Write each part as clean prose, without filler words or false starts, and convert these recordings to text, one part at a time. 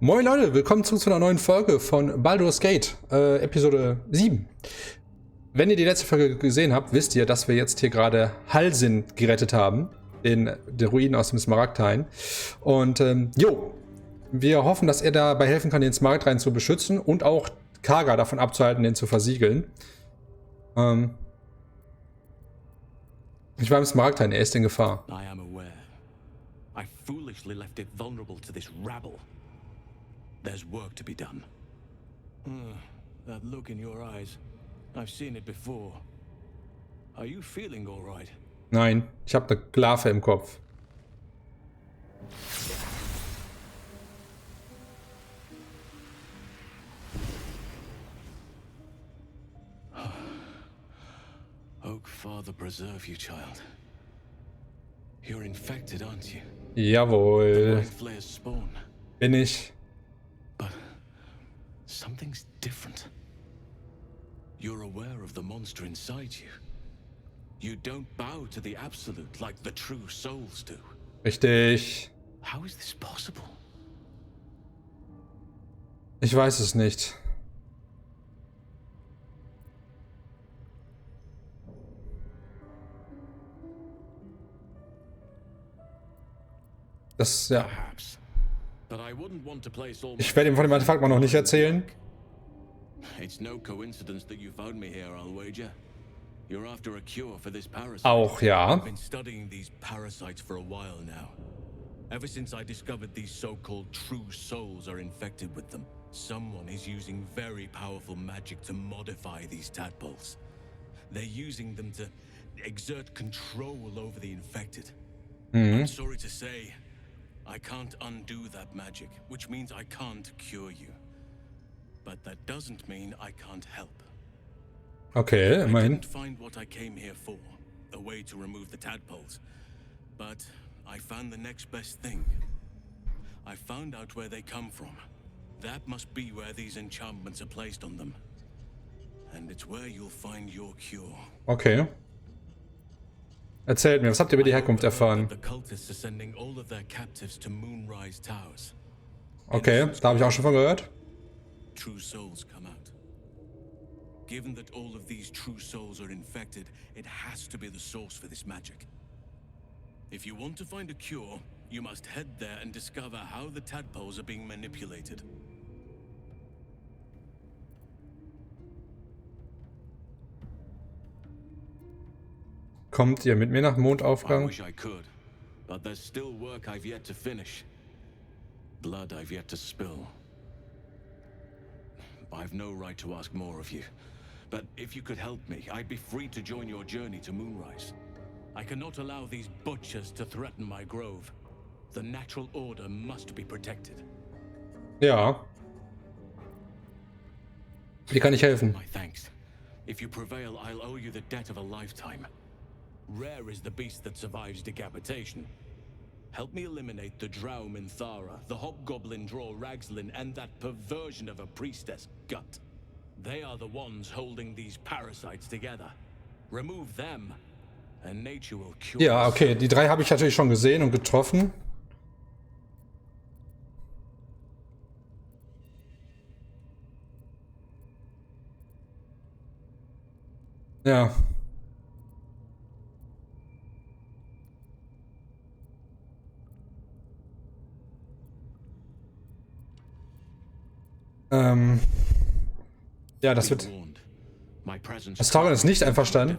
Moin Leute, willkommen zurück zu einer neuen Folge von Baldur's Gate, Episode 7. Wenn ihr die letzte Folge gesehen habt, wisst ihr, dass wir jetzt hier gerade Halsin gerettet haben, in den Ruinen aus dem Smaragdhain. Und wir hoffen, dass er dabei helfen kann, den Smaragdhain zu beschützen und auch Kaga davon abzuhalten, den zu versiegeln. Ich war im Smaragdhain, er ist in Gefahr. I am aware. I foolishly left it vulnerable to this rabble. There's work to be done. That look in your eyes. I've seen it before. Are you feeling all right? Nein, ich habe eine Larve im Kopf. Oak Father preserve you, child. You're infected, aren't you? Jawohl, Flares spawn. bin ich. But something's different. You're aware of the monster inside you. You don't bow to the absolute like the true souls do. Richtig. How is this possible? Ich weiß es nicht. Das, ja. Ich werde ihm von dem Artefakt mal noch nicht erzählen. Auch ja. Ever since I discovered these so-called true souls are infected with them, someone is using very powerful magic to modify these tadpoles. They're using them to exert control over the infected. I'm sorry to say, I can't undo that magic, which means I can't cure you. But that doesn't mean I can't help. Okay, I immerhin. didn't find what I came here for, a way to remove the tadpoles. But I found the next best thing. I found out where they come from. That must be where these enchantments are placed on them. And it's where you'll find your cure. Okay. Erzählt mir, was habt ihr über die Herkunft erfahren? The cultists are sending all of their captives to Moonrise Towers. Okay, da habe ich auch schon von gehört. True souls come out. Given that all of these true souls are infected, it has to be the source for this magic. If you want to find a cure, you must head there and discover how the tadpoles are being manipulated. Kommt ihr mit mir nach I Mondaufgang? wish I could, but there's still work I've yet to finish. Blood I've yet to spill. I've no right to ask more of you, but if you could help me, I'd be free to join your journey to Moonrise. I cannot allow these butchers to threaten my grove. The natural order must be protected. Ja. Wie kann ich helfen? My thanks. If you prevail, I'll owe you the debt of a lifetime. Rare is the beast that survives decapitation. Help me eliminate the Drow Minthara, the Hobgoblin Draw Ragslin, and that perversion of a priestess, Gut. They are the ones holding these parasites together. Remove them, and nature will cure. Ja, okay, die drei habe ich natürlich schon gesehen und getroffen. Ja. Ja, das wird... Astarin ist nicht einverstanden.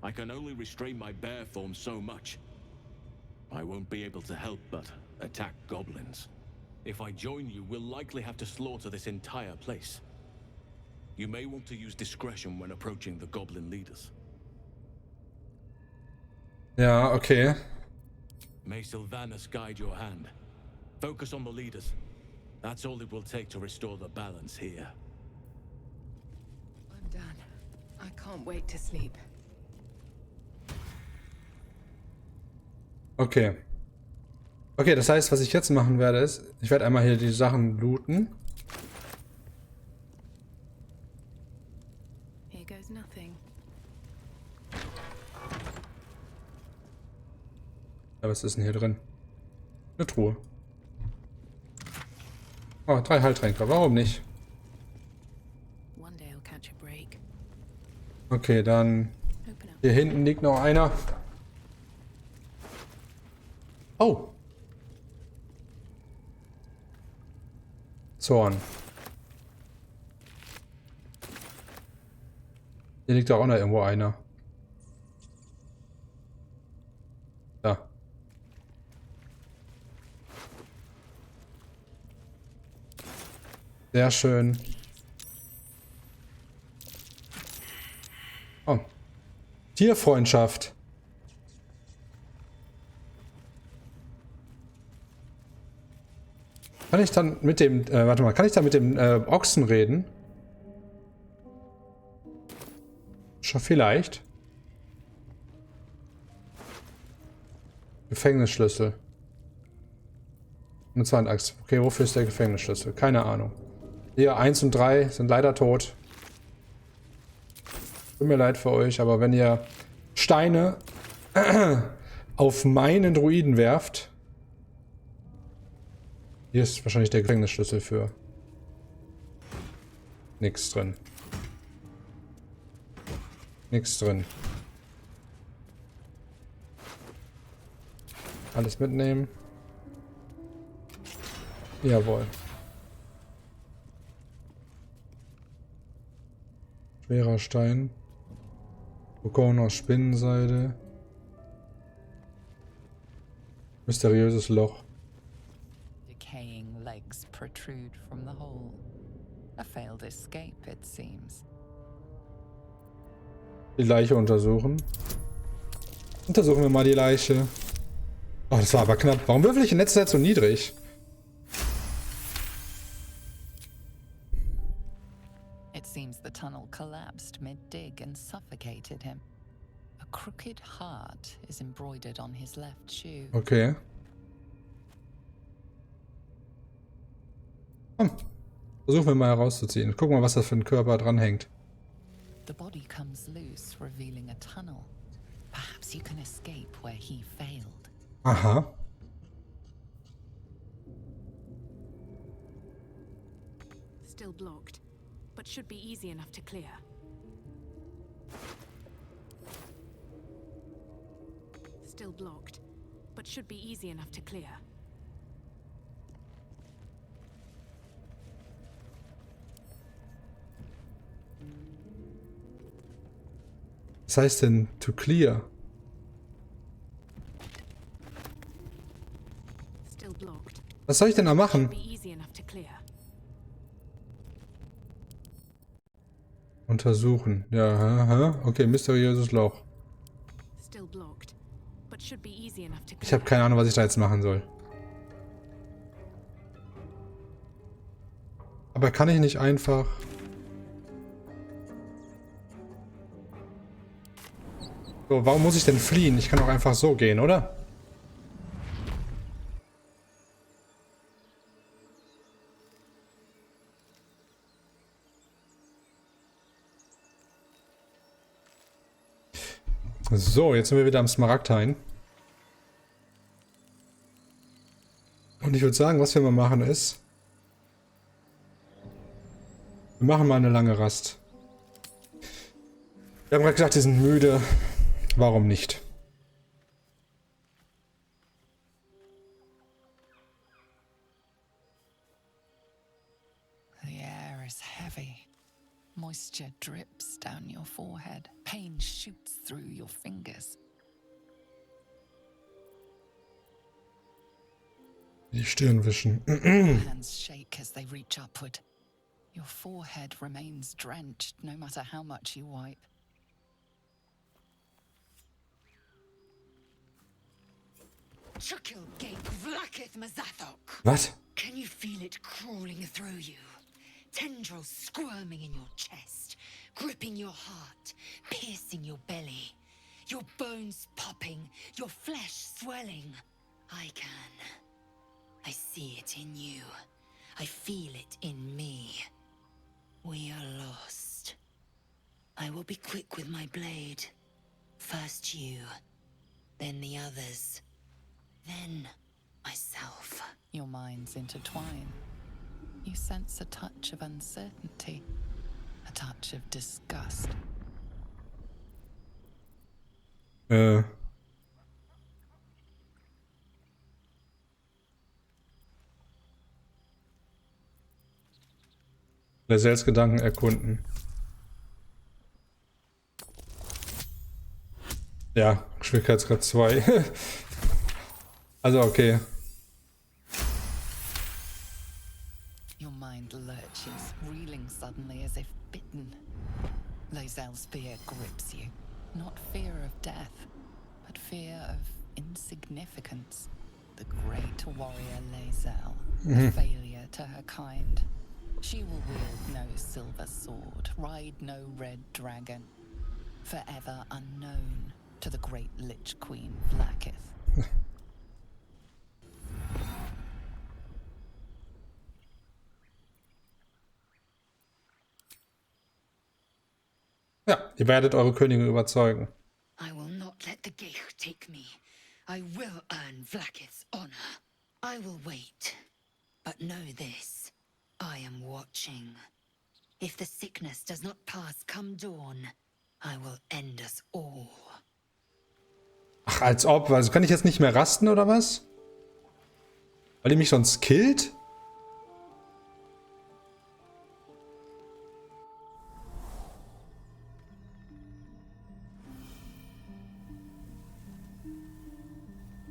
I can only restrain my bear form so much. I won't be able to help but attack goblins. If I join you, we'll likely have to slaughter this entire place. You may want to use discretion when approaching the goblin leaders. Ja, okay. May Sylvanas guide your hand. Focus on the leaders. That's all it will take to restore the balance here. I'm done. I can't wait to sleep. Okay. Okay, das heißt, was ich jetzt machen werde, ist, ich werde einmal hier die Sachen looten. Here goes nothing. Ja, was ist denn hier drin? Eine Truhe. Oh, 3 Heiltränke. Warum nicht? One day I'll catch a break. Okay, dann... Open up. Hier hinten liegt noch einer. Oh. Zorn. Hier liegt auch noch irgendwo einer. Da. Sehr schön. Oh. Tierfreundschaft. Kann ich dann mit dem, warte mal, kann ich dann mit dem Ochsen reden? Schon vielleicht. Gefängnisschlüssel. Eine Zahnaxt. Okay, wofür ist der Gefängnisschlüssel? Keine Ahnung. Hier, 1 und 3 sind leider tot. Tut mir leid für euch, aber wenn ihr Steine auf meinen Druiden werft, hier ist wahrscheinlich der Gefängnisschlüssel für. Nix drin. Nix drin. Alles mitnehmen. Jawohl. Schwerer Stein. Kokon aus Spinnenseide. Mysteriöses Loch. Decaying legs protrude from the hole. A failed escape, it seems. Die Leiche untersuchen. Untersuchen wir mal die Leiche. Oh, das war aber knapp. Warum würfel ich in letzter Zeit so niedrig? It seems the tunnel collapsed mid-dig and suffocated him. A crooked heart is embroidered on his left shoe. Okay. Komm. Versuchen wir mal herauszuziehen. Gucken mal, was da für ein Körper dranhängt. The body comes loose, revealing a tunnel. Perhaps you can escape where he failed. Aha. Still blocked, but should be easy enough to clear. Still blocked, but should be easy enough to clear. Was heißt denn to clear? Still blocked. Was soll ich denn da machen? Be easy enough to clear. Untersuchen. Ja, aha. Okay, mysteriöses Loch. Still blocked, but should be easy enough to clear. Ich habe keine Ahnung, was ich da jetzt machen soll. Aber kann ich nicht einfach... So, warum muss ich denn fliehen? Ich kann doch einfach so gehen, oder? So, jetzt sind wir wieder am Smaragdhain. Und ich würde sagen, was wir mal machen ist... Wir machen mal eine lange Rast. Wir haben gerade gesagt, wir sind müde. Warum nicht? The air is heavy. Moisture drips down your forehead. Pain shoots through your fingers. Die Stirn wischen. Hands shake as they reach upward. Your forehead remains drenched no matter how much you wipe. Chukil gape vlaketh mazathok. Was? Can you feel it crawling through you? Tendrils squirming in your chest, gripping your heart, piercing your belly. Your bones popping, your flesh swelling. I can. I see it in you. I feel it in me. We are lost. I will be quick with my blade. First you, then the others. Then myself. Your minds intertwine. You you sense a touch of uncertainty, a touch of disgust. Der Selbstgedanken erkunden. Ja, Schwierigkeitsgrad 2. Also okay. Your mind lurches, reeling suddenly as if bitten. Lozel's fear grips you. Not fear of death, but fear of insignificance. The great warrior Lozel, a failure to her kind. She will wield no silver sword, ride no red dragon. Forever unknown to the great Lich Queen Vlaakith. Ja, ihr werdet eure Königin überzeugen. I will not let the Geich take me. I will earn Vlaakith's honor. I will wait. But know this. I am watching. If the sickness does not pass come dawn, I will end us all. Ach, als ob. Also kann ich jetzt nicht mehr rasten, oder was? Weil die mich sonst killt?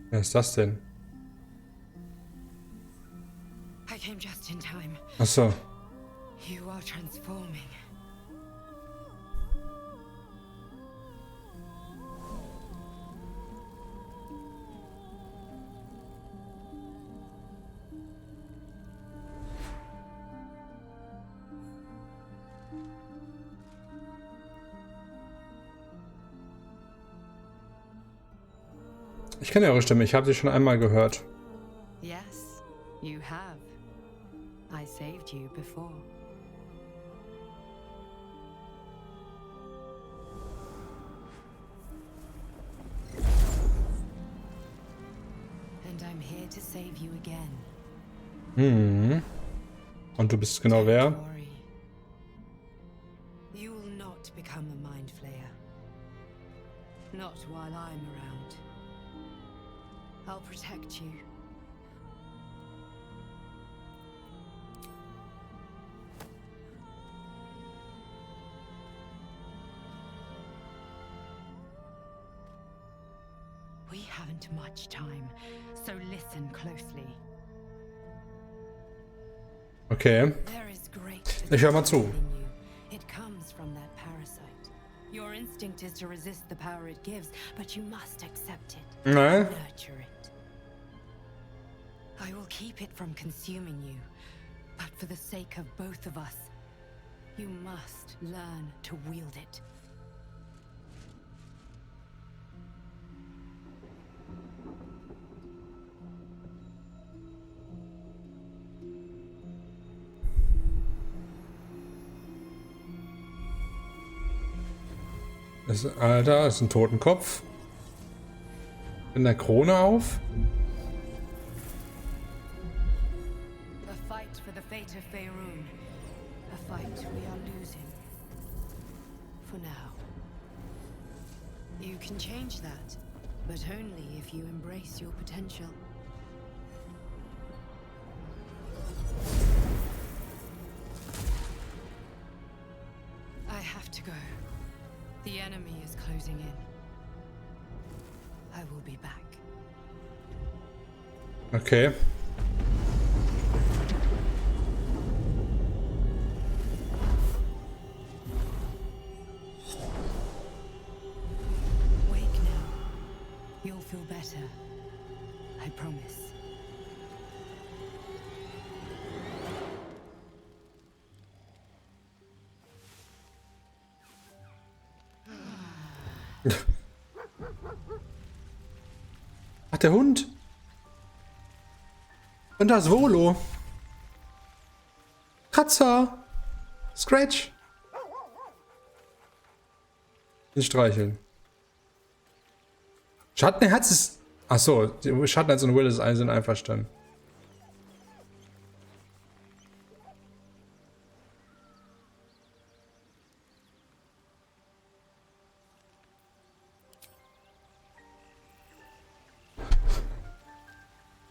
Wer ist das denn? I came just in time. Achso. You are transforming. Ich kenne eure Stimme, ich habe sie schon einmal gehört. Yes, you have. I saved you before. And I'm here to save you again. Hm. Und du bist genau wer? Don't worry. You will not become a mind flayer. Not while I'm around. I'll protect you. We haven't much time, so listen closely. Okay. There is great Ich höre mal zu. potential in you. It comes from that parasite. Your instinct is to resist the power it gives, but you must accept it. Ne? Nurture it. I will keep it from consuming you, but for the sake of both of us, you must learn to wield it. Alter, ist ein Totenkopf. In der Krone auf. A fight for the fate of Faerun. A fight we are losing. For now. You can change that, but only if you embrace your potential. I have to go. The enemy is closing in. I will be back. Okay. Wake now. You'll feel better. I promise. Ach, der Hund. Und das Volo. Kratzer. Scratch. Nicht streicheln. Schattenherz ist... Achso, Schattenherz und Will sind einverstanden.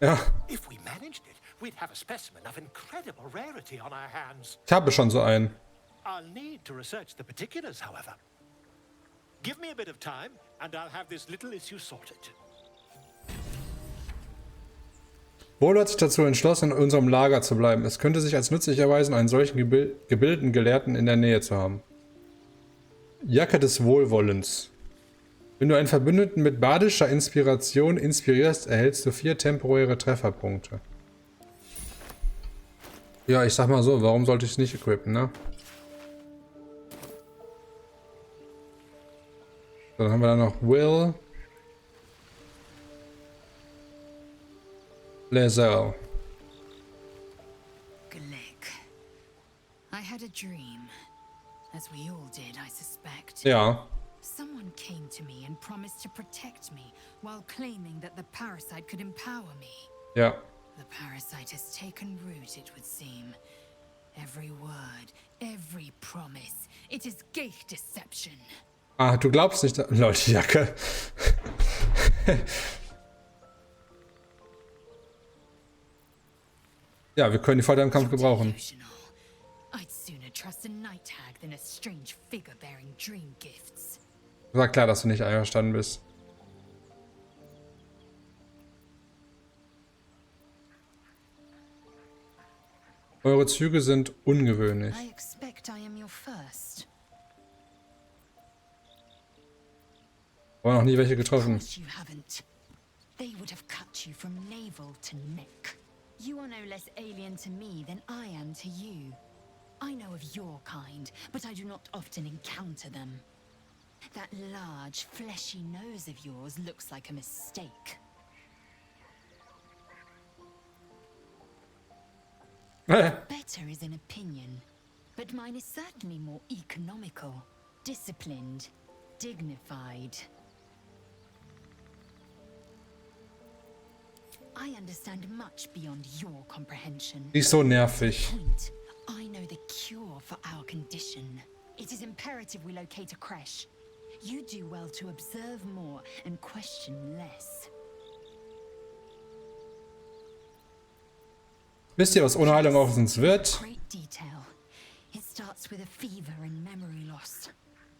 Ja, If we managed it, we'd have a specimen of incredible rarity on our hands. ich habe schon so einen. I'll need to research the particulars, however. Give me a bit of time, and I'll have this little issue sorted. Baldur hat sich dazu entschlossen, in unserem Lager zu bleiben. Es könnte sich als nützlich erweisen, einen solchen gebildeten Gelehrten in der Nähe zu haben. Jacke des Wohlwollens. Wenn du einen Verbündeten mit badischer Inspiration inspirierst, erhältst du 4 temporäre Trefferpunkte. Ja, ich sag mal so, warum sollte ich es nicht equippen, ne? Dann haben wir da noch Will. Lezel. Glick. I had a dream, as we all did, I suspect. Ja. Someone came to me and promised to protect me while claiming that the parasite could empower me. Ja. The parasite has taken root, it would seem. Every word, every promise, it is gate deception. Ah, du glaubst nicht, Leute, Jacke. Ja, wir können die Folter im Kampf gebrauchen. I'd sooner trust a night hag than a strange figure bearing dream gifts. War klar, dass du nicht einverstanden bist. Eure Züge sind ungewöhnlich. I expect I am your first. Aber noch nie welche getroffen. Of course you haven't. They would have cut you from navel to neck. You are no less alien to me than I am to you. I know of your kind, but I do not often encounter them. That large, fleshy nose of yours looks like a mistake. Better is an opinion, but mine is certainly more economical, disciplined, dignified. I understand much beyond your comprehension. Die ist so nervig. Point. I know the cure for our condition. It is imperative we locate a creche. You do well to observe more and question less. Wisst ihr, was ohne Heilung auf uns wird? Great detail. It starts with a fever and memory loss.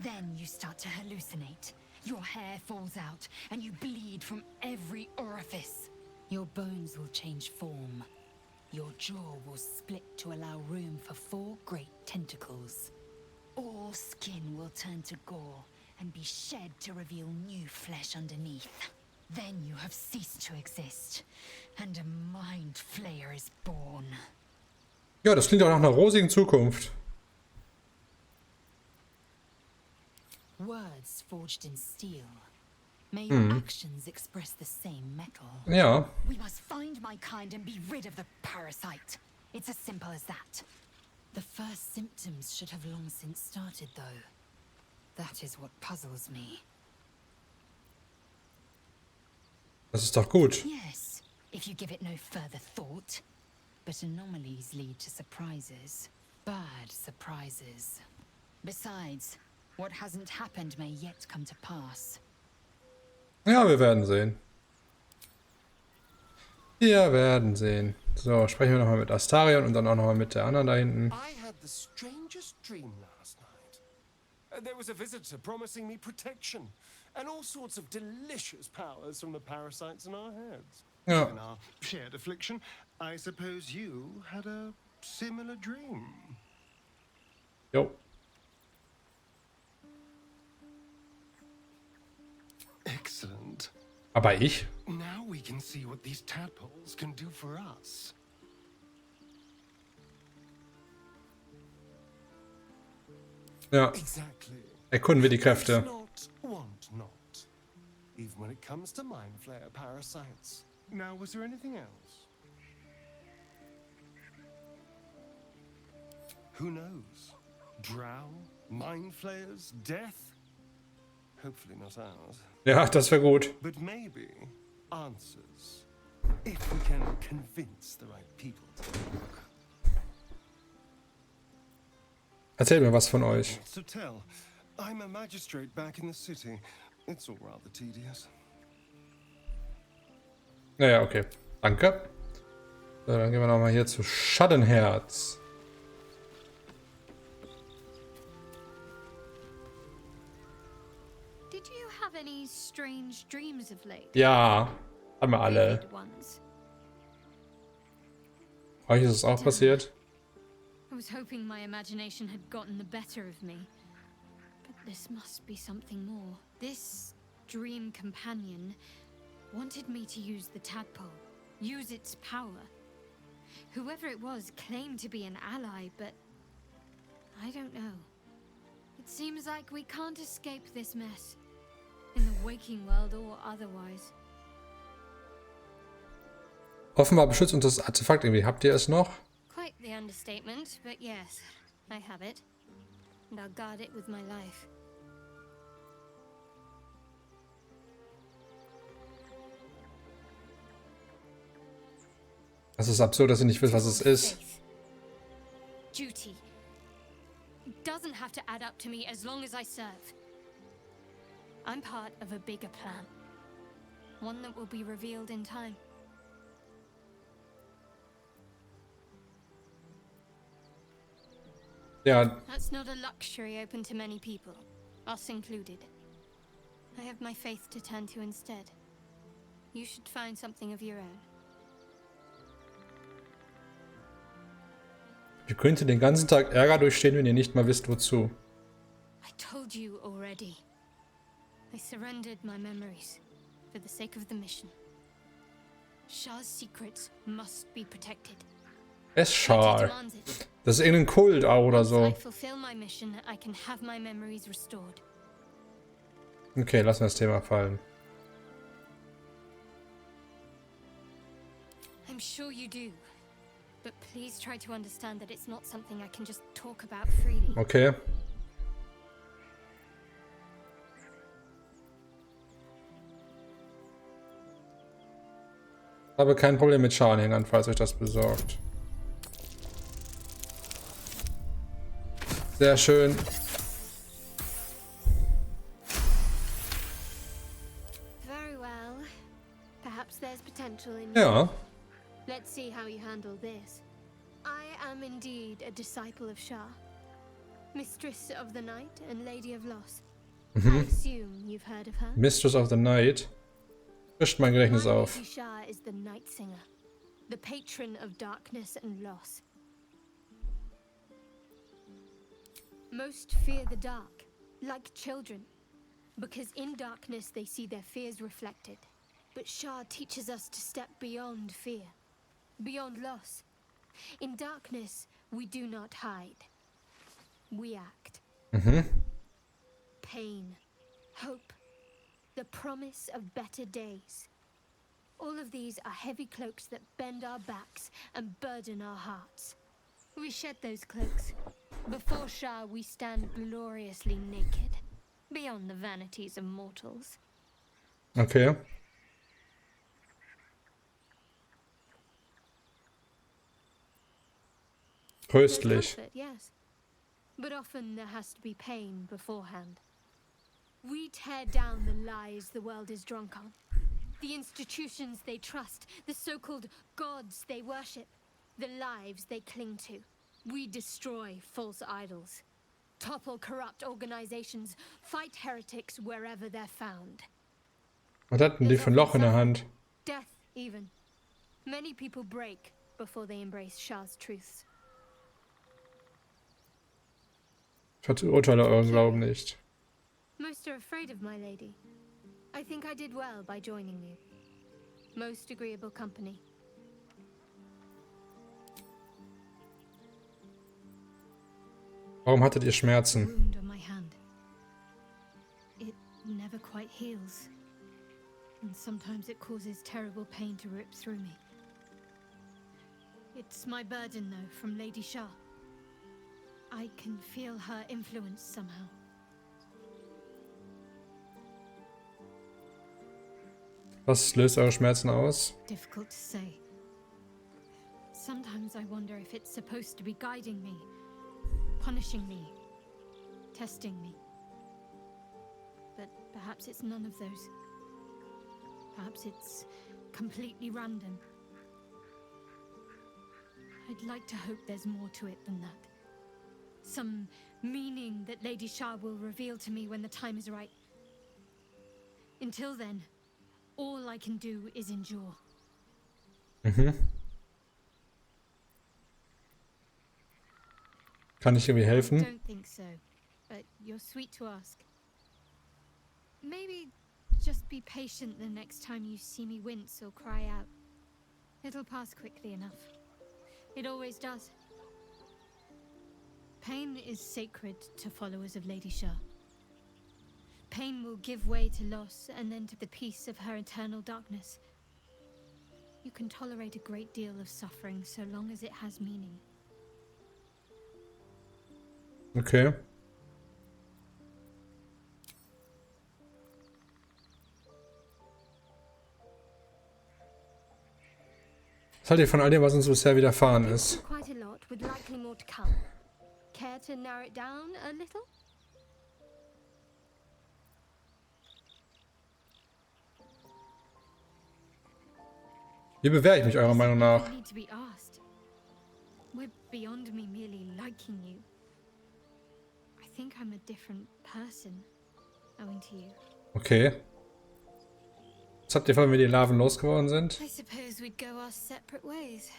Then you start to hallucinate. Your hair falls out and you bleed from every orifice. Your bones will change form. Your jaw will split to allow room for 4 great tentacles. All skin will turn to gore and be shed to reveal new flesh underneath. Then you have ceased to exist, and a mind flayer is born. Ja, das klingt auch nach einer rosigen Zukunft. Words forged in steel. May your actions express the same metal. Ja. We must find my kind and be rid of the parasite. It's as simple as that. The first symptoms should have long since started, though. That is what puzzles me. Das ist doch gut. Yes, if you give it no further thought. But anomalies lead to surprises. Bad surprises. Besides, what hasn't happened may yet come to pass. Ja, wir werden sehen. Wir werden sehen. So, sprechen wir nochmal mit Astarion und dann auch nochmal mit der anderen da hinten. I had the strangest dream last night. There was a visitor promising me protection and all sorts of delicious powers from the parasites in our heads. Ja. In our shared affliction, I suppose you had a similar dream. Jo. Excellent. Aber ich? Now we can see what these tadpoles can do for us. Ja. Exactly. Erkunden wir die Kräfte. Not want not. Even when it comes to mind flayer parasites. Now, was there anything else? Who knows? Drow, mind flayers, death? Hopefully not ours. Ja, das wäre gut. But maybe answers. If we can convince the right people to look. Erzählt mir was von euch. To tell, I'm a magistrate back in the city. It's all rather tedious. Naja, okay. Danke. So, dann gehen wir nochmal hier zu Schattenherz. Did you have any strange dreams of late? Ja, haben wir alle. Vivid ones? Euch ist es auch passiert? I was hoping my imagination had gotten the better of me. But this must be something more. This dream companion wanted me to use the tadpole, use its power. Whoever it was claimed to be an ally, but I don't know. It seems like we can't escape this mess, in the waking world or otherwise. Offenbar beschützt uns das Artefakt irgendwie. Habt ihr es noch? Quite the understatement, but yes, I have it. And I'll guard it with my life. Es ist absurd, dass ihr nicht wisst, was es ist. Duty. It doesn't have to add up to me as long as I serve. I'm part of a bigger plan. One that will be revealed in time. Ja, That's not a luxury open to many people, us included. I have my faith to turn to instead. You should find something of your own. ihr könnt den ganzen Tag Ärger durchstehen, wenn ihr nicht mal wisst, wozu. I told you already. I surrendered my memories for the sake of the mission. Shah's secrets must be protected. Es He schal. demands it. Das ist irgendein Kult auch oder Once I so. fulfill my mission, I can have my memories restored. Okay, lassen wir das Thema fallen. I'm sure you do. But please try to understand that it's not something I can just talk about freely. Okay. Ich habe kein Problem mit Schalenhängern, falls euch das besorgt. Sehr schön. Very well. Perhaps there's potential in you. Ja. Let's see how you handle this. I am indeed a disciple of Shah, mistress of the night and lady of loss. I assume you've heard of her. Mistress of the Night. Frischt mein Gedächtnis My auf. Lady Shah is the night singer, the patron of darkness and loss. Most fear the dark, like children, because in darkness they see their fears reflected. But Shah teaches us to step beyond fear, beyond loss. In darkness, we do not hide. We act. Pain, hope, the promise of better days. All of these are heavy cloaks that bend our backs and burden our hearts. We shed those cloaks. Before Shah, we stand gloriously naked, beyond the vanities of mortals. Okay. Tröstlich. Comfort, yes. But often there has to be pain beforehand. We tear down the lies the world is drunk on. The institutions they trust, the so-called gods they worship, the lives they cling to. We destroy false idols, topple corrupt organizations, fight heretics wherever they're found. Was hatten die für ein Loch in der Hand? Death, even. Many people break before they embrace Shah's truths. Ich verurteile euren Glauben nicht. Most are afraid of my lady. I think I did well by joining you. Most agreeable company. Warum hattet ihr Schmerzen? Wound on my hand. It never quite heals. And sometimes it causes terrible pain to rip through me. It's my burden, though, from Lady Shah. I can feel her influence somehow. Was löst eure Schmerzen aus? Difficult to say. Sometimes I wonder if it's supposed to be guiding me, punishing me, testing me. But perhaps it's none of those. Perhaps it's completely random. I'd like to hope there's more to it than that. Some meaning that Lady Shah will reveal to me when the time is right. Until then, all I can do is endure. Kann ich irgendwie helfen? I don't think so, but you're sweet to ask. Maybe just be patient the next time you see me wince or cry out. It'll pass quickly enough. It always does. Pain is sacred to followers of Lady Shah. Pain will give way to loss and then to the peace of her eternal darkness. You can tolerate a great deal of suffering so long as it has meaning. Okay. Was haltet ihr von all dem, was uns bisher widerfahren ist? Quite a lot, with likely more to come. Care to narrow it down a little? Wie bewähre ich mich eurer Meinung nach? Need to be asked. We're beyond me merely liking you. I think I'm a different person, owing to you. Okay. Was habt ihr von, wenn die Larven losgeworden sind? I suppose we'd go our separate ways.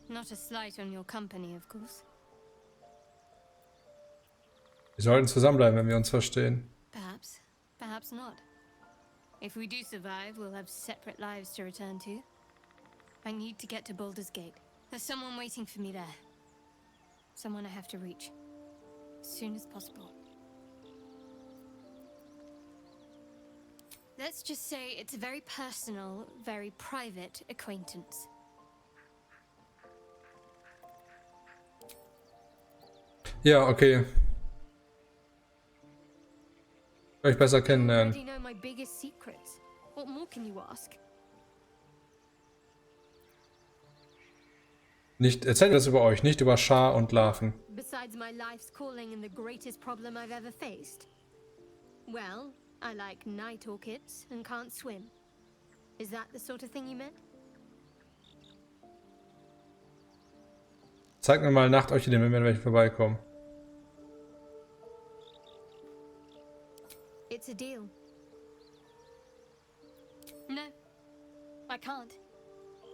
Not a slight on your company, of course. Wir sollten zusammenbleiben, wenn wir uns verstehen. Perhaps, perhaps not. If we do survive, we'll have separate lives to return to. I need to get to Baldur's Gate. There's someone waiting for me there. Someone I have to reach. As soon as possible. Let's just say it's a very personal, very private acquaintance. Ja, okay. Euch besser kennenlernen. You know my biggest secrets. What more can you ask? Nicht, erzählt das über euch, nicht über Schar und Larven. Besides my life's calling and the greatest problem I've ever faced. Well, I like night orchids and can't swim. Is that the sort of thing you meant? Zeigt mir mal Nachtorchideen, wenn wir welche vorbeikommen. It's a deal. No, I can't.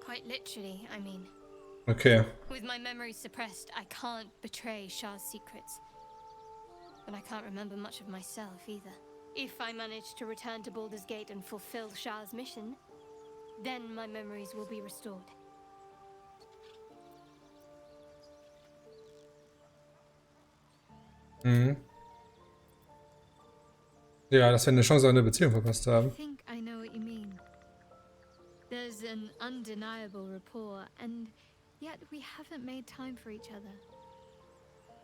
Quite literally, I mean. Okay. With my memory suppressed, I can't betray Shah's secrets. But I can't remember much of myself either. If I manage to return to Baldur's Gate and fulfill Shah's mission, then my memories will be restored. Mhm. Ja, dass wir eine Chance auf eine Beziehung verpasst haben. I think I know what you mean. There's an undeniable rapport, and yet we haven't made time for each other.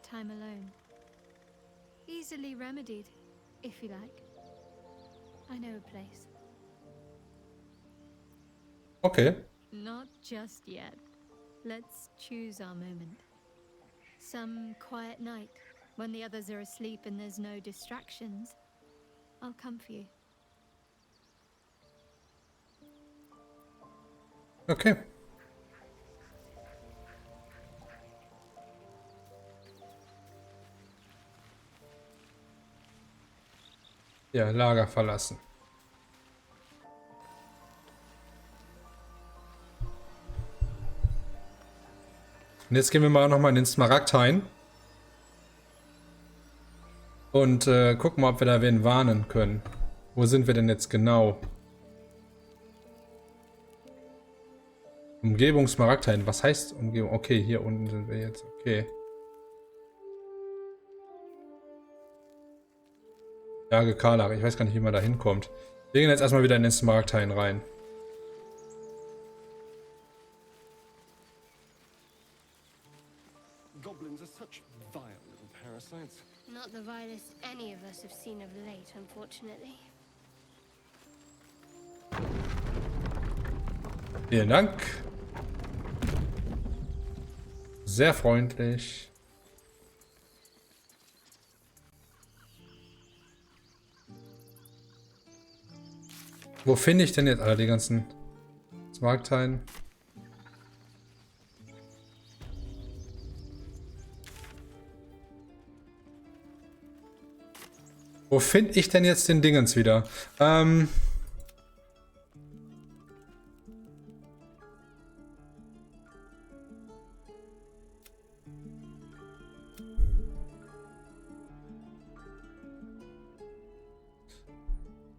Time alone. Easily remedied, if you like. I know a place. Okay. Not just yet. Let's choose our moment. Some quiet night, when the others are asleep and there's no distractions, I'll come for you. Okay. Ja, Lager verlassen. Und jetzt gehen wir mal nochmal in den Smaragdhain. Und gucken mal, ob wir da wen warnen können. Wo sind wir denn jetzt genau? Umgebung Smaragdhain. Was heißt Umgebung? Okay, hier unten sind wir jetzt. Okay. Berge Karlach. Ich weiß gar nicht, wie man da hinkommt. Wir gehen jetzt erstmal wieder in den Smaragdhain rein. Goblins are such vile little parasites. Not the vilest any of us have seen of late, unfortunately. Vielen Dank. Sehr freundlich. Wo finde ich denn jetzt alle die ganzen Smaragdhain? Wo finde ich denn jetzt den Dingens wieder?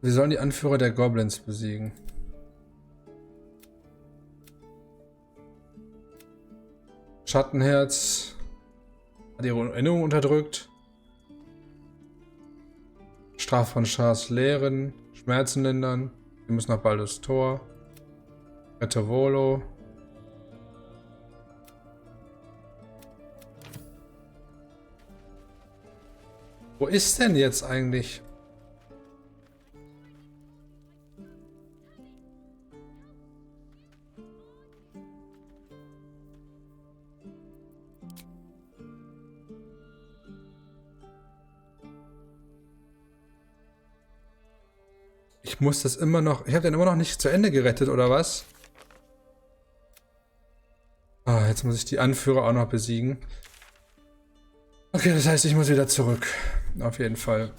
Wir sollen die Anführer der Goblins besiegen. Schattenherz hat ihre Erinnerung unterdrückt. Strafe von Schars Lehren. Schmerzen lindern. Wir müssen nach Baldurs Tor. Rette Volo. Wo ist denn jetzt eigentlich? Ich muss das immer noch... Ich habe den immer noch nicht zu Ende gerettet, oder was? Ah, jetzt muss ich die Anführer auch noch besiegen. Okay, das heißt, ich muss wieder zurück. Auf jeden Fall.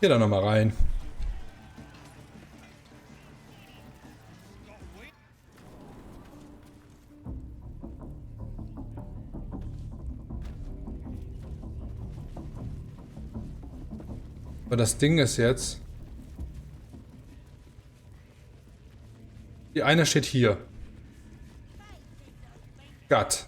Geh da nochmal rein. Aber das Ding ist jetzt... Die eine steht hier. Gott.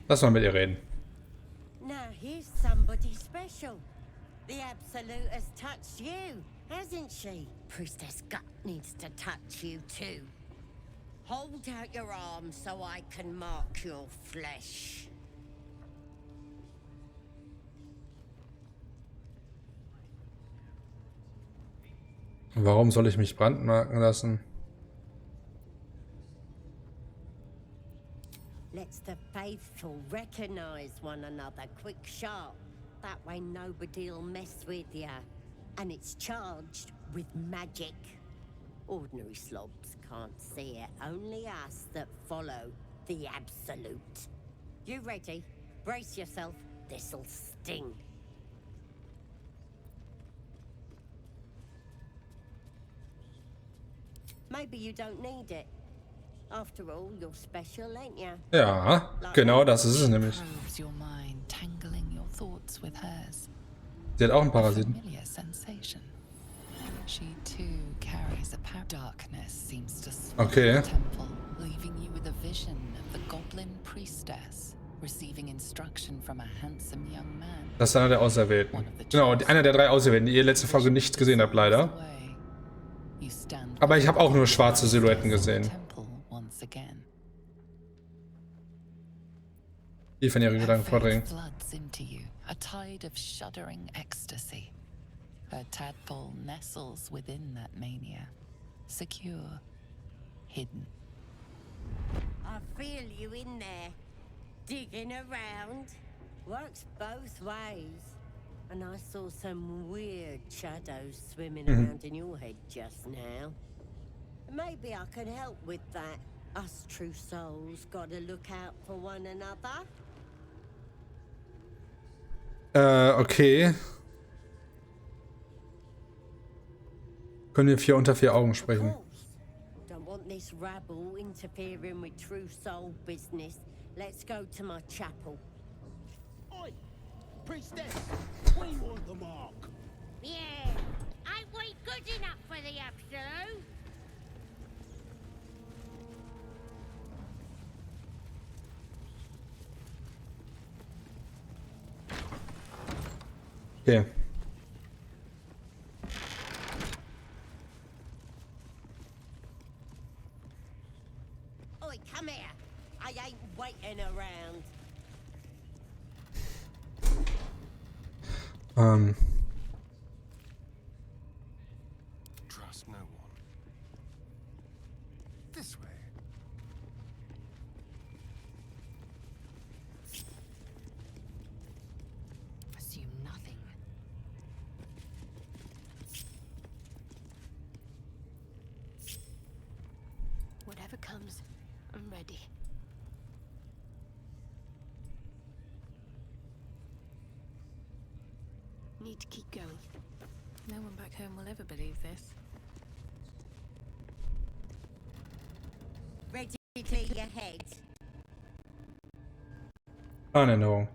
Lass mal mit ihr reden. Now here's somebody special. The Absolute has touched you, hasn't she? Priestess Gut needs to touch you too. Hold out your arms so I can mark your flesh. Warum soll ich mich brandmarken lassen? Let's the faithful recognize one another quick sharp. That way nobody'll mess with ya. And it's charged with magic. Ordinary slobs can't see it. Only us that follow the Absolute. You ready? Brace yourself. This'll sting. Maybe you don't need it. After all, you're special, ain't ya? Ja, genau das ist es nämlich. Sie hat auch einen Parasiten. Okay. Das ist einer der Auserwählten. Genau, einer der 3 Auserwählten, die ihr letzte Folge nicht gesehen habt, leider. Aber ich habe auch nur schwarze Silhouetten gesehen. Tief in ihre Gedanken vordringen. A tide of shuddering ecstasy. Her tadpole nestles within that mania, secure, hidden. I feel you in there, digging around. Works both ways. And I saw some weird shadows swimming around in your head just now. Maybe I can help with that. Us true souls gotta look out for one another. Okay. Können wir 4 unter 4 Augen sprechen? Don't want this rabble interfering with true soul business. Let's go to my chapel. Oi, priestess, we want the mark. Yeah, ain't we good enough for the Absolute? Okay. Oi, come here. I ain't waiting around. comes, I'm ready. Need to keep going. No one back home will ever believe this. Ready to clear your head? Planänderung.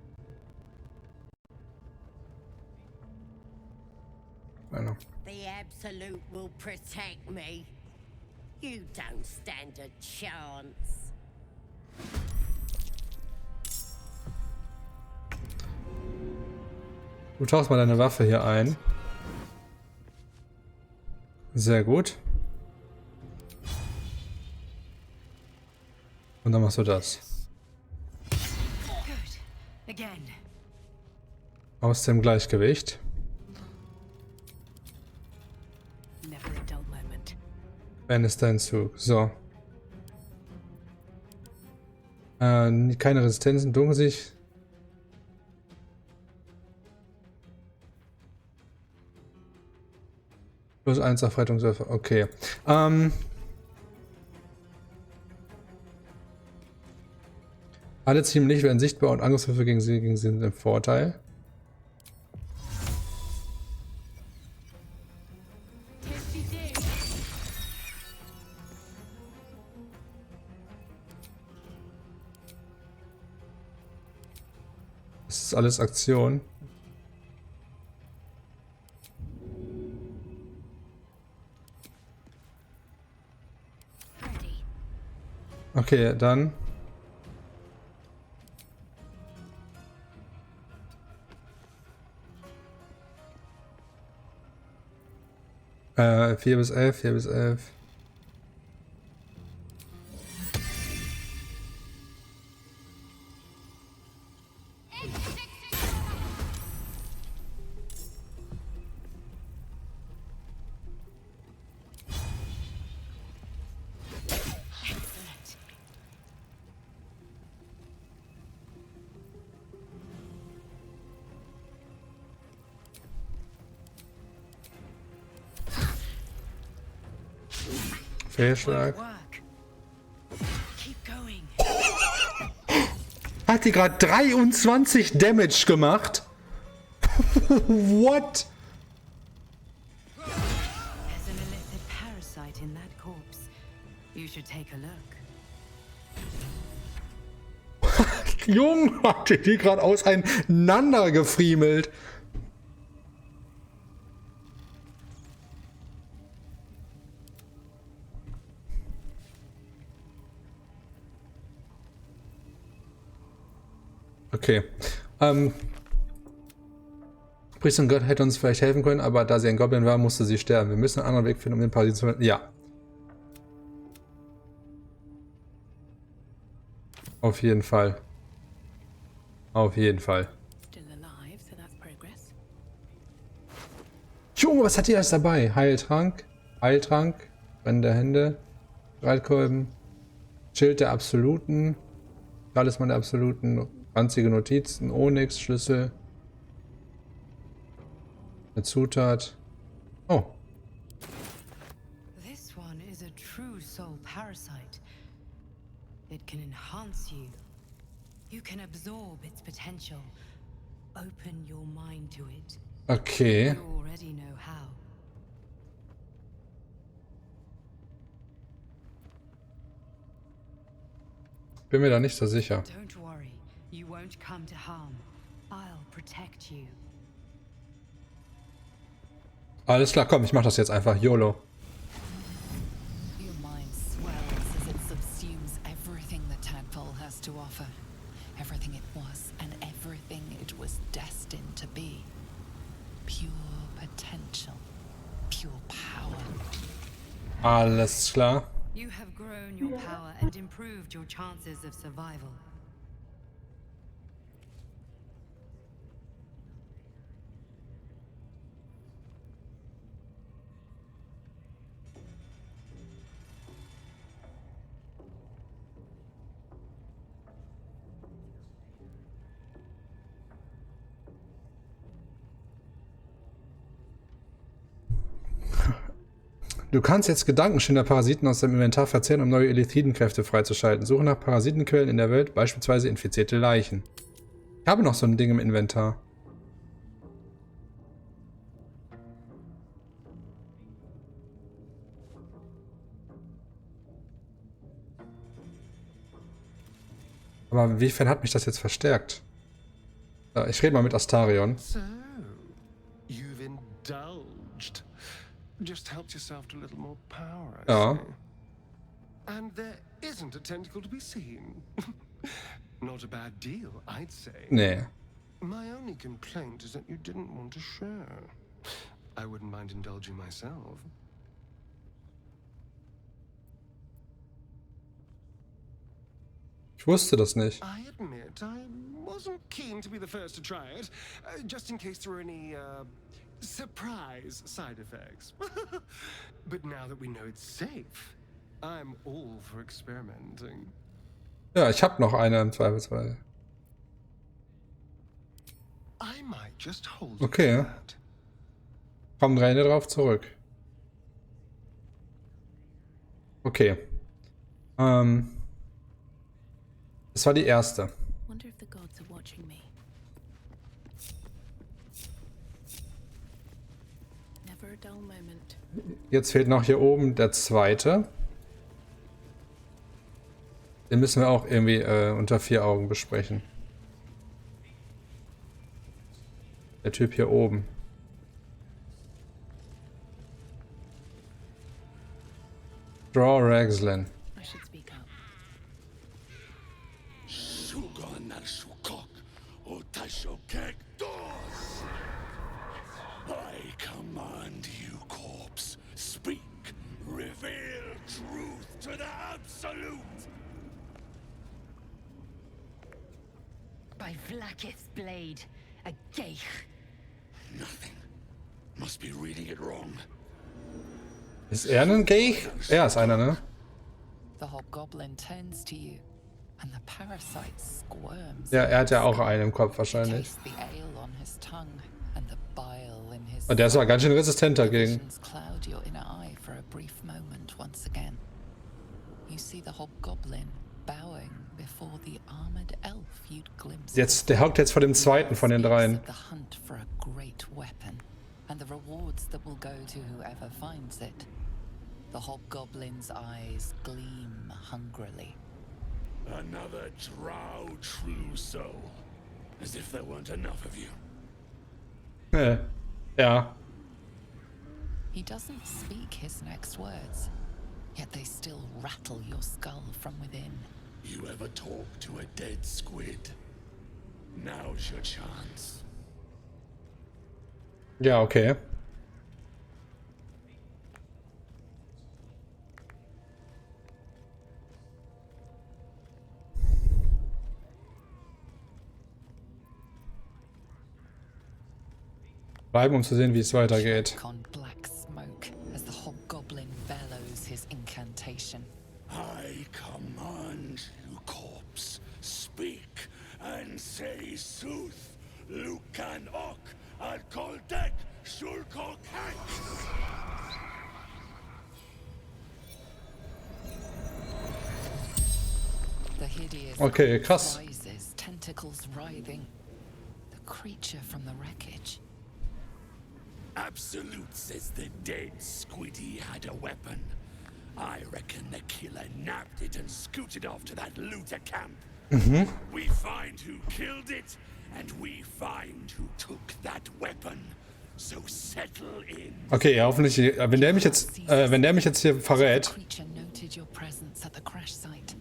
Genau. The Absolute will protect me. You don't stand a chance. Du tauchst mal deine Waffe hier ein. Sehr gut. Und dann machst du das. Good. Again. Aus dem Gleichgewicht. Never a dull moment. Wenn ist dein Zug. So. Keine Resistenzen, Dunkelsicht. Plus 1 auf Rettungswürfe. Okay. Alle Ziele im Licht werden sichtbar und Angriffswürfe gegen sie sind im Vorteil. Das ist alles Aktion. Okay, dann. Äh, 4 bis 11, 4 bis 11. Fehlschlag. Hat die gerade 23 Damage gemacht? What? There's an illicit parasite in that corpse. You should take a look. Junge, hat die gerade auseinander gefriemelt. Okay. Priester und Gott hätte uns vielleicht helfen können, aber da sie ein Goblin war, musste sie sterben. Wir müssen einen anderen Weg finden, um den Parasiten zu finden. Ja. Auf jeden Fall. Auf jeden Fall. Junge, was hat die alles dabei? Heiltrank, Heiltrank, brennende Hände, Streitkolben, Schild der Absoluten, Talisman der Absoluten, ranzige Notizen, Onyx, Schlüssel, eine Zutat. Oh. This one is a true soul parasite. It can enhance you. You can absorb its potential. Open your mind to it. Okay. You already know how. Bin mir da nicht so sicher. Don't worry. You won't come to harm. I'll protect you. Alles klar, komm, ich mach das jetzt einfach. YOLO. Your mind swells as it subsumes everything the tadpole has to offer. Everything it was and everything it was destined to be. Pure potential. Pure power. Alles klar. You have grown your power and improved your chances of survival. Du kannst jetzt Gedankenschinder-Parasiten aus deinem Inventar verzehren, um neue Elithidenkräfte freizuschalten. Suche nach Parasitenquellen in der Welt, beispielsweise infizierte Leichen. Ich habe noch so ein Ding im Inventar. Aber inwiefern hat mich das jetzt verstärkt? Ich rede mal mit Astarion. So, you've indulged. Just helped yourself to a little more power, I Ja. see. And there isn't a tentacle to be seen. Not a bad deal, I'd say. Nee. My only complaint is that you didn't want to share. I wouldn't mind indulging myself. Ich wusste das nicht. I admit I wasn't keen to be the first to try it, just in case there were any surprise side effects. But now that we know it's safe, I'm all for experimenting. Ja, ich habe noch eine im Zweifelsfall. I might just hold Okay. Kommen 3 drauf zurück. Okay. Das war die erste. Wonder if the gods are watching me. Never a dull moment. Jetzt fehlt noch hier oben der zweite. Den müssen wir auch irgendwie unter 4 Augen besprechen. Der Typ hier oben. Draw Ragslin. I should speak up. I command you, corpse. Speak. Reveal truth to the absolute. By Vlaakith's blade, a geich. Nothing. Must be reading it wrong. Ist er ein Geich? Er ist einer, ne? The hobgoblin turns to you, and the parasite squirms. Ja, er hat ja auch einen im Kopf wahrscheinlich. Taste the ale on his tongue and the bile in his Und der ist aber ganz schön resistent dagegen. visions cloud your inner eye for a brief moment once again. You see the hobgoblin bowing before the armored elf you'd glimpsed. Jetzt, der hockt jetzt vor dem zweiten von den dreien. Speaks of the hunt for a great weapon and the rewards that will go to whoever finds it. The hobgoblin's eyes gleam hungrily. Another drow true soul. As if there weren't enough of you. Ja. He doesn't speak his next words, yet they still rattle your skull from within. You ever talk to a dead squid? Now's your chance. Ja, okay. Bleiben, um zu sehen, wie es weitergeht. Choke on black smoke as the hobgoblin bellows his incantation. I command you, corpse. Speak and say sooth. Lucan ok al koldek shulkok hank. The hideous Okay, krass. rises, tentacles writhing. The creature from the wreckage. Absolute says the dead squiddy had a weapon. I reckon the killer nabbed it and scooted off to that looter camp. We find who killed it, and we find who took that weapon. So settle in. Okay, ja, hoffentlich, wenn der mich jetzt hier verrät. The creature noted your presence at the crash site.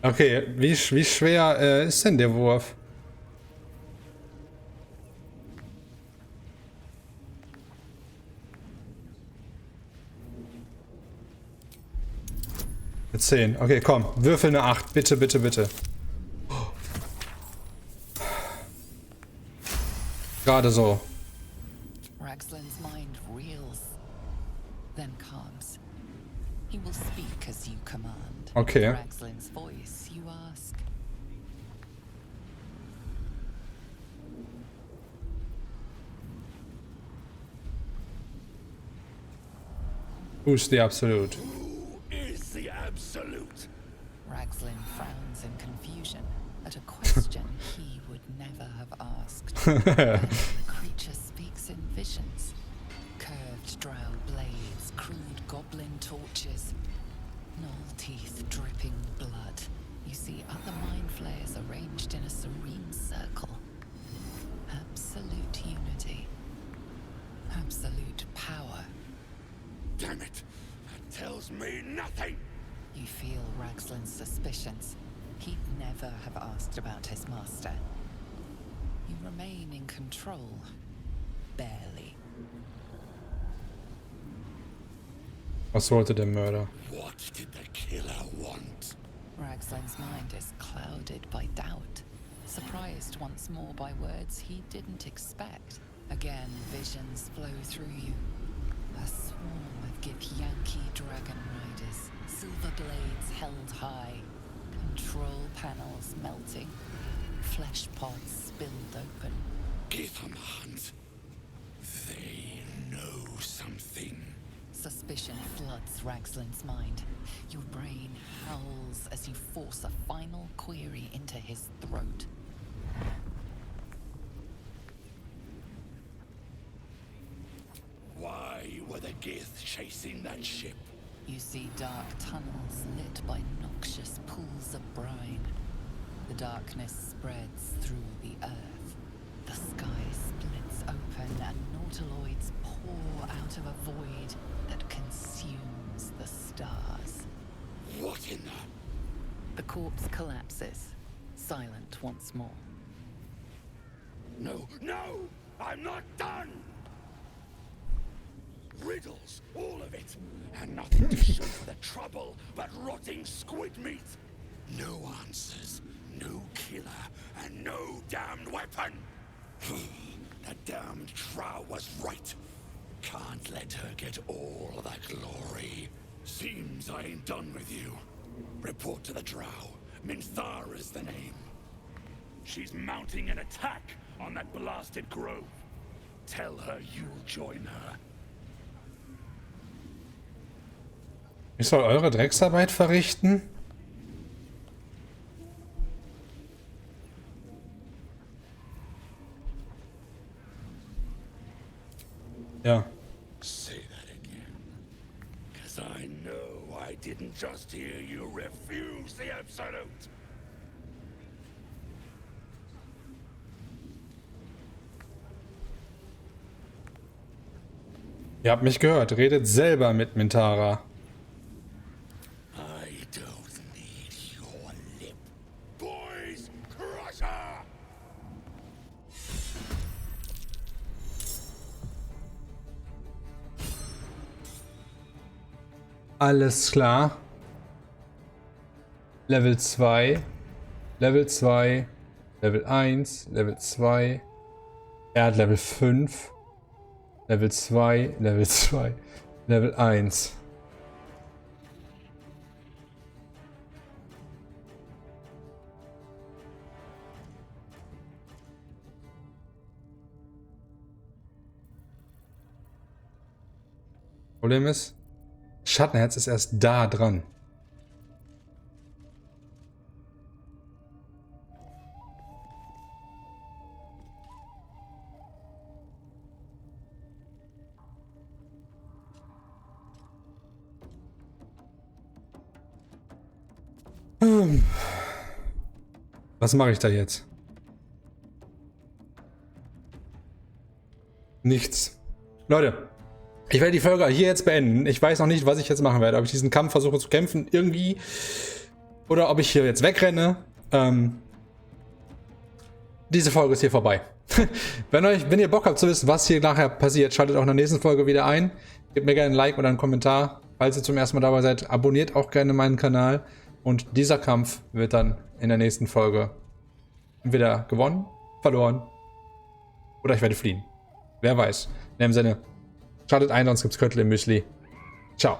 Okay, wie schwer ist denn der Wurf? Eine 10. Okay, komm. Würfel eine 8. Bitte, bitte, bitte. Gerade so. Ragslin's mind reels, then calms. He will speak as you command. Okay. Ragslin's voice, you ask. Who's the Absolute? Who is the Absolute? Ragslin frowns in confusion at a question he would never have asked. The creature speaks in visions. Curved drow blades, crude goblin torches, gnoll teeth dripping blood. You see other mind flayers arranged in a serene circle. Absolute unity. Absolute power. Damn it! That tells me nothing! You feel Ragslin's suspicions. He'd never have asked about his master. You remain in control. Barely. Was wollte der Mörder? What did the killer want? Ragslin's mind is clouded by doubt. Surprised once more by words he didn't expect. Again, visions flow through you. A swarm of Githyanki dragon riders, silver blades held high, control panels melting, flesh pods spilled open. Give them a hunt. They know something. Suspicion floods Ragslin's mind. Your brain howls as you force a final query into his throat. Why were the Gith chasing that ship? You see dark tunnels lit by noxious pools of brine. The darkness spreads through the earth. The sky splits open and nautiloids pour out of a void that consumes the stars. What in the... The corpse collapses, silent once more. No, no! I'm not done! Riddles, all of it, and nothing to show for the trouble but rotting squid meat. No answers, no killer, and no damned weapon. The damned Drow was right. Can't let her get all the glory. Seems I ain't done with you. Report to the Drow. Minthar is the name. She's mounting an attack on that blasted grove. Tell her you'll join her. Ich soll eure Drecksarbeit verrichten? Ja. Say that again. 'Cause I know I didn't just hear you refuse the Absolute. Ihr habt mich gehört. Redet selber mit Minthara. I don't need your lip. Boys, crush her! Alles klar. Level 2. Level 2. Level 1. Level 2. Er hat Level 5. Level 2. Level 2. Level 1. Problem ist, Schattenherz ist erst da dran. Was mache ich da jetzt? Nichts. Leute, ich werde die Folge hier jetzt beenden. Ich weiß noch nicht, was ich jetzt machen werde. Ob ich diesen Kampf versuche zu kämpfen, irgendwie. Oder ob ich hier jetzt wegrenne. Diese Folge ist hier vorbei. Wenn ihr Bock habt zu wissen, was hier nachher passiert, schaltet auch in der nächsten Folge wieder ein. Gebt mir gerne ein Like oder einen Kommentar. Falls ihr zum ersten Mal dabei seid, abonniert auch gerne meinen Kanal. Und dieser Kampf wird dann in der nächsten Folge entweder gewonnen, verloren oder ich werde fliehen. Wer weiß. In dem Sinne, schaltet ein, sonst gibt's Köttel im Müsli. Ciao.